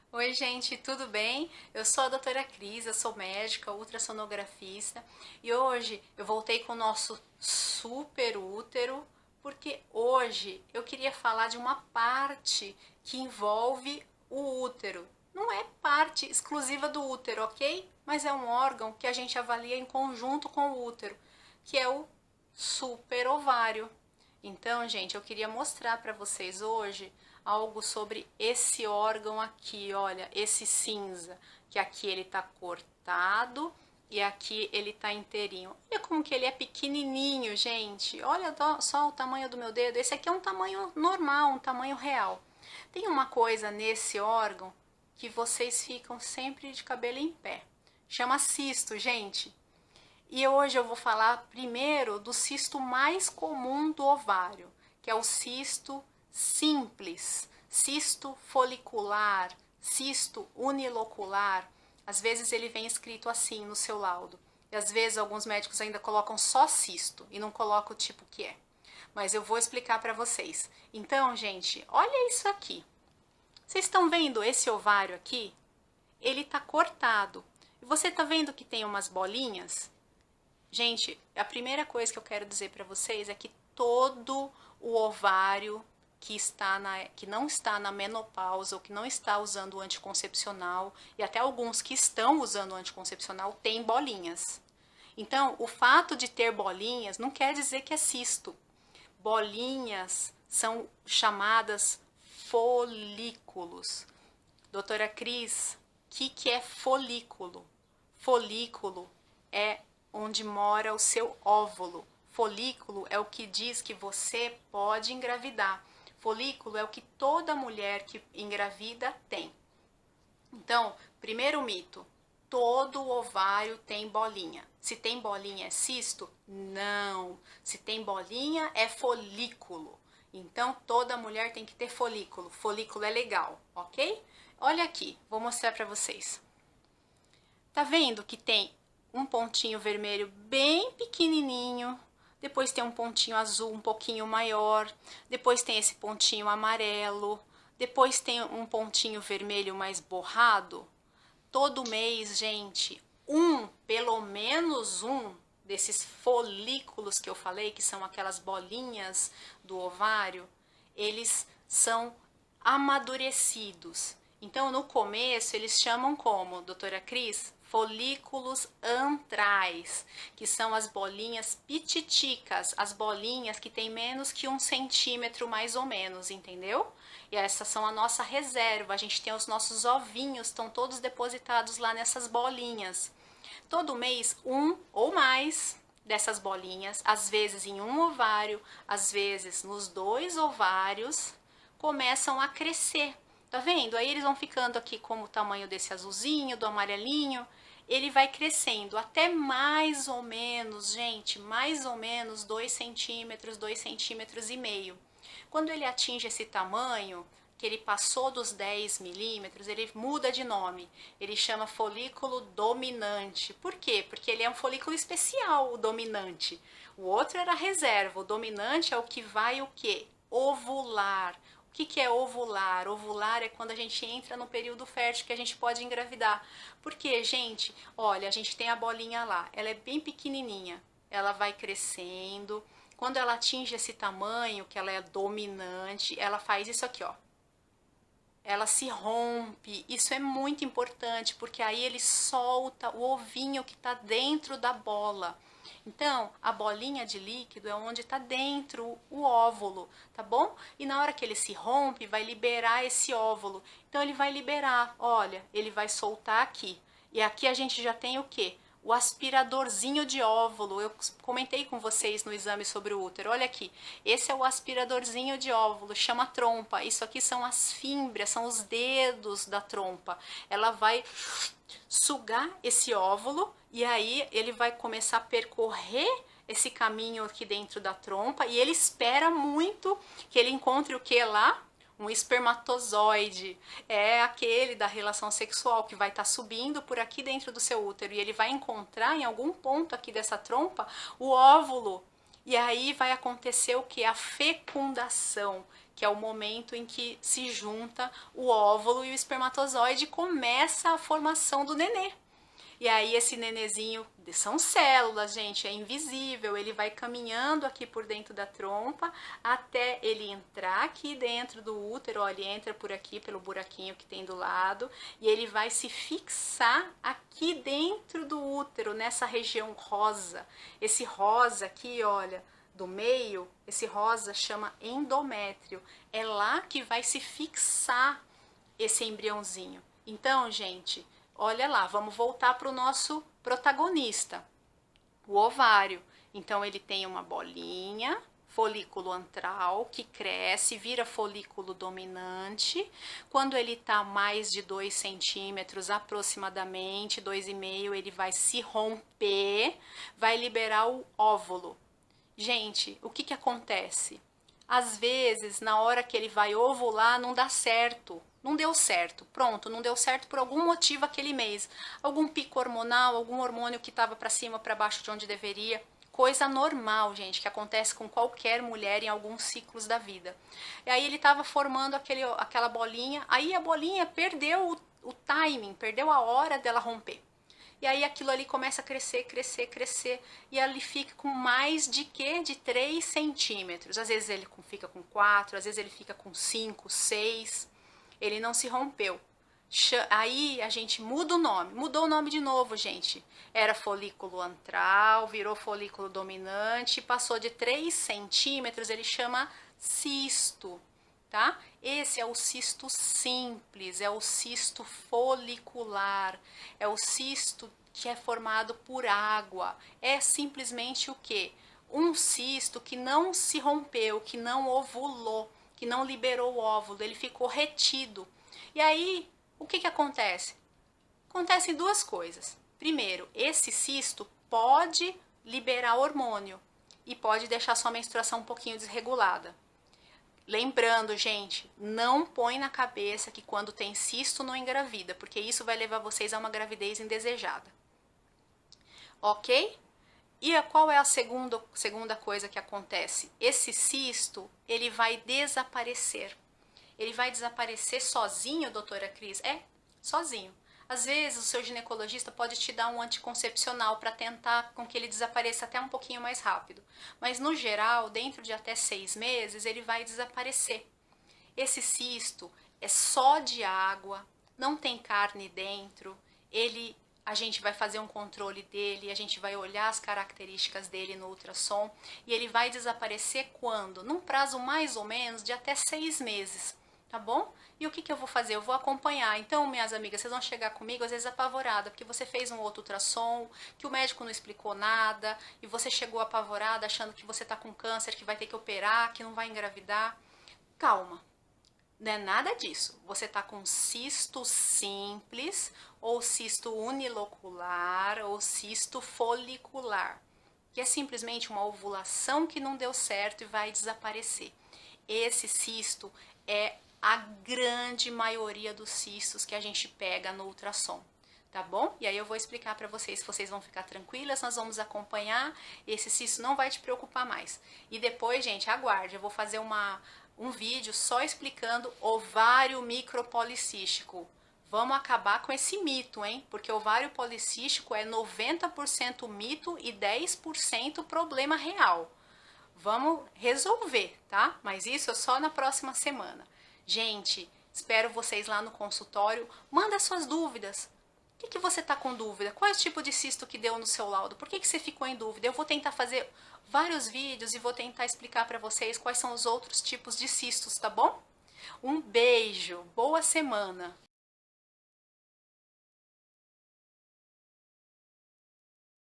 Oi, gente, tudo bem? Eu sou a doutora Cris, eu sou médica, ultrassonografista e hoje eu voltei com o nosso super útero porque hoje eu queria falar de uma parte que envolve o útero. Não é parte exclusiva do útero, ok? Mas é um órgão que a gente avalia em conjunto com o útero, que é o superovário. Então, gente, eu queria mostrar para vocês hoje algo sobre esse órgão aqui, olha, esse cinza, que aqui ele tá cortado e aqui ele tá inteirinho. Olha como que ele é pequenininho, gente. Olha só o tamanho do meu dedo. Esse aqui é um tamanho normal, um tamanho real. Tem uma coisa nesse órgão que vocês ficam sempre de cabelo em pé. Chama cisto, gente. E hoje eu vou falar primeiro do cisto mais comum do ovário, que é o cisto simples, cisto folicular, cisto unilocular. Às vezes ele vem escrito assim no seu laudo. E às vezes alguns médicos ainda colocam só cisto e não colocam o tipo que é. Mas eu vou explicar para vocês. Então, gente, olha isso aqui. Vocês estão vendo esse ovário aqui? Ele está cortado. E você está vendo que tem umas bolinhas? Gente, a primeira coisa que eu quero dizer para vocês é que todo o ovário que não está na menopausa ou que não está usando o anticoncepcional e até alguns que estão usando o anticoncepcional tem bolinhas. Então, o fato de ter bolinhas não quer dizer que é cisto. Bolinhas são chamadas folículos. Doutora Cris, o que é folículo? Folículo é onde mora o seu óvulo. Folículo é o que diz que você pode engravidar. Folículo é o que toda mulher que engravida tem. Então, primeiro mito: todo ovário tem bolinha. Se tem bolinha é cisto? Não. Se tem bolinha é folículo. Então, toda mulher tem que ter folículo. Folículo é legal, ok? Olha aqui, vou mostrar para vocês. Tá vendo que tem um pontinho vermelho bem pequenininho, depois tem um pontinho azul um pouquinho maior, depois tem esse pontinho amarelo, depois tem um pontinho vermelho mais borrado. Todo mês, gente, pelo menos um desses folículos que eu falei, que são aquelas bolinhas do ovário, eles são amadurecidos. Então, no começo, eles chamam como, doutora Cris? Folículos antrais, que são as bolinhas pititicas, as bolinhas que tem menos que 1 centímetro mais ou menos, entendeu? E essas são a nossa reserva, a gente tem os nossos ovinhos, estão todos depositados lá nessas bolinhas. Todo mês, um ou mais dessas bolinhas, às vezes em um ovário, às vezes nos 2 ovários, começam a crescer. Tá vendo? Aí eles vão ficando aqui como o tamanho desse azulzinho, do amarelinho. Ele vai crescendo até mais ou menos, gente, mais ou menos 2 centímetros, 2,5 centímetros. Quando ele atinge esse tamanho, que ele passou dos 10 milímetros, ele muda de nome. Ele chama folículo dominante. Por quê? Porque ele é um folículo especial, o dominante. O outro era reserva. O dominante é o que vai o quê? Ovular. O que é ovular? Ovular é quando a gente entra no período fértil que a gente pode engravidar. Porque, gente, olha, a gente tem a bolinha lá, ela é bem pequenininha, ela vai crescendo. Quando ela atinge esse tamanho, que ela é dominante, ela faz isso aqui, ó. Ela se rompe. Isso é muito importante, porque aí ele solta o ovinho que está dentro da bola. Então, a bolinha de líquido é onde está dentro o óvulo, tá bom? E na hora que ele se rompe, vai liberar esse óvulo. Então, ele vai liberar, olha, ele vai soltar aqui. E aqui a gente já tem o quê? O aspiradorzinho de óvulo. Eu comentei com vocês no exame sobre o útero. Olha aqui, esse é o aspiradorzinho de óvulo, chama trompa. Isso aqui são as fímbrias, são os dedos da trompa. Ela vai sugar esse óvulo e aí ele vai começar a percorrer esse caminho aqui dentro da trompa e ele espera muito que ele encontre o que lá? Um espermatozoide. É aquele da relação sexual que vai estar subindo por aqui dentro do seu útero e ele vai encontrar em algum ponto aqui dessa trompa o óvulo. E aí vai acontecer o que? A fecundação. que é o momento em que se junta o óvulo e o espermatozoide e começa a formação do nenê. E aí esse nenezinho, são células, gente, é invisível, ele vai caminhando aqui por dentro da trompa até ele entrar aqui dentro do útero, ó, ele entra por aqui pelo buraquinho que tem do lado e ele vai se fixar aqui dentro do útero, nessa região rosa. Esse rosa aqui, olha, do meio, esse rosa chama endométrio. É lá que vai se fixar esse embriãozinho. Então, gente, olha lá, vamos voltar para o nosso protagonista, o ovário. Então, ele tem uma bolinha, folículo antral, que cresce, vira folículo dominante. Quando ele está mais de 2 centímetros, aproximadamente, 2,5, ele vai se romper, vai liberar o óvulo. Gente, o que que acontece? Às vezes, na hora que ele vai ovular, não dá certo. Não deu certo. Pronto, não deu certo por algum motivo aquele mês. Algum pico hormonal, algum hormônio que estava para cima, para baixo de onde deveria. Coisa normal, gente, que acontece com qualquer mulher em alguns ciclos da vida. E aí ele estava formando aquela bolinha, aí a bolinha perdeu o timing, perdeu a hora dela romper. E aí aquilo ali começa a crescer, crescer, crescer, e ele fica com mais de quê? De 3 centímetros. Às vezes ele fica com 4, às vezes ele fica com 5, 6. Ele não se rompeu. Aí a gente muda o nome. Mudou o nome de novo, gente. Era folículo antral, virou folículo dominante, passou de 3 centímetros, ele chama cisto, tá? Esse é o cisto simples, é o cisto folicular, é o cisto que é formado por água. É simplesmente o quê? Um cisto que não se rompeu, que não ovulou, que não liberou o óvulo, ele ficou retido. E aí, o que que acontece? Acontecem duas coisas. Primeiro, esse cisto pode liberar hormônio e pode deixar sua menstruação um pouquinho desregulada. Lembrando, gente, não põe na cabeça que quando tem cisto não engravida, porque isso vai levar vocês a uma gravidez indesejada. Ok? E qual é a segunda coisa que acontece? Esse cisto, ele vai desaparecer. Ele vai desaparecer sozinho, doutora Cris? É, sozinho. Às vezes o seu ginecologista pode te dar um anticoncepcional para tentar com que ele desapareça até um pouquinho mais rápido. Mas no geral, dentro de até 6 meses, ele vai desaparecer. Esse cisto é só de água, não tem carne dentro, a gente vai fazer um controle dele, a gente vai olhar as características dele no ultrassom e ele vai desaparecer quando? Num prazo mais ou menos de até 6 meses, tá bom? E o que que eu vou fazer? Eu vou acompanhar. Então, minhas amigas, vocês vão chegar comigo às vezes apavorada, porque você fez um outro ultrassom, que o médico não explicou nada, e você chegou apavorada achando que você tá com câncer, que vai ter que operar, que não vai engravidar. Calma. Não é nada disso. Você tá com cisto simples, ou cisto unilocular, ou cisto folicular, que é simplesmente uma ovulação que não deu certo e vai desaparecer. Esse cisto é a grande maioria dos cistos que a gente pega no ultrassom, tá bom? E aí eu vou explicar para vocês, vocês vão ficar tranquilas, nós vamos acompanhar, esse cisto não vai te preocupar mais. E depois, gente, aguarde, eu vou fazer um vídeo só explicando ovário micropolicístico. Vamos acabar com esse mito, hein? Porque ovário policístico é 90% mito e 10% problema real. Vamos resolver, tá? Mas isso é só na próxima semana. Gente, espero vocês lá no consultório. Manda suas dúvidas. O que você tá com dúvida? Qual é o tipo de cisto que deu no seu laudo? Por que você ficou em dúvida? Eu vou tentar fazer vários vídeos e vou tentar explicar para vocês quais são os outros tipos de cistos, tá bom? Um beijo, boa semana!